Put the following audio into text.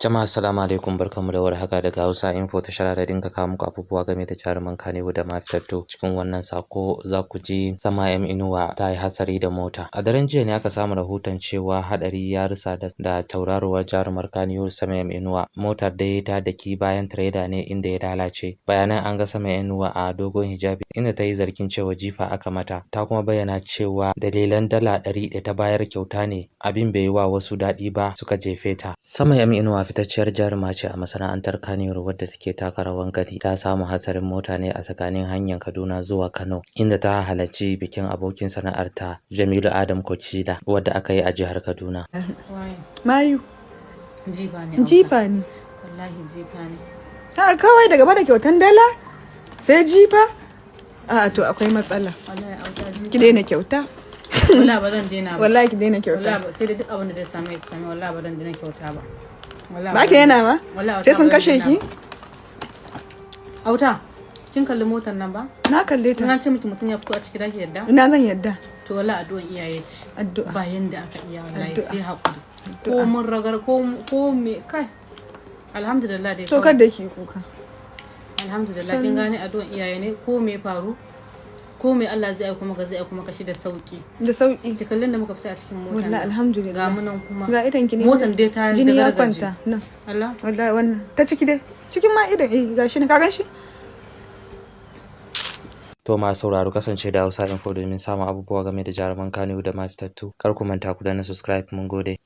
Jama'a assalamu alaikum, barkanmu da warhaka daga Hausa Info ta da dinka kawo muku abubuwa game da jaruman Kannywood da ma fitattu. Cikin wannan sako za ku ji Sama M Inuwa ta yi hatsari da mota. A daren jiya ne aka samu rahoton cewa hadari ya rusa da tauraruwar jarumar Kannywood Sama M Inuwa. Motar dai ta daki bayan tireda ne inda ya lalace. Bayanan an ga Sama Inuwa a dogon hijabi inda ta yi zargin cewa jifa aka mata. Ta kuma bayyana cewa dalilan dala 100 ta bayar kyauta ne, abin bai yi wa wasu daɗi ba suka jefe ta. Sama M Inuwa fitacciyar jaruma ce a masana'antar Kannywood wadda take taka rawan gani. Ta samu hatsarin mota ne a tsakanin hanyar Kaduna zuwa Kano, inda ta halarci bikin abokin sana'arta Jamilu Adam Kochida wadda aka yi a jihar Kaduna. Mayu jifa ne. Wallahi jifa ne. Ta kawai daga bada kyautan dala sai jifa? A to akwai matsala. Ki daina kyauta. Wallahi ba zan daina ba. Wallahi ki daina kyauta. Wallahi sai da duk abin da zai same ya same, wallahi ba zan daina kyauta ba. Ba ki yana ba? Sai sun kashe ki? Auta, kin kalli motar nan ba? Na kalle ta. Na ce miki mutum ya fito a ciki daki yadda? Ina zan yadda. To wallahi addu'an iyaye ce. Addu'a. Ba yanda aka iya wallahi sai hakuri. Ko mun ragar ko me kai. Alhamdulillah dai. To kada ki kuka. Alhamdulillah kin gane addu'an iyaye ne ko me faru? Ko me Allah zai aika maka zai aika maka shi da sauki. Da sauki. Ki kallon da muka fita a cikin motar. Wallahi alhamdulillah. Ga mu nan kuma. Ga idan ki ne. Motar dai ta jini ya kwanta nan. Allah. Wallahi wannan ta ciki dai. Cikin ma idan gashi ne ka gan shi? To masu sauraro kasance da Hausa Info domin samun abubuwa game da jaruman Kannywood da ma fitattu. Kar ku manta ku danna subscribe, mun gode.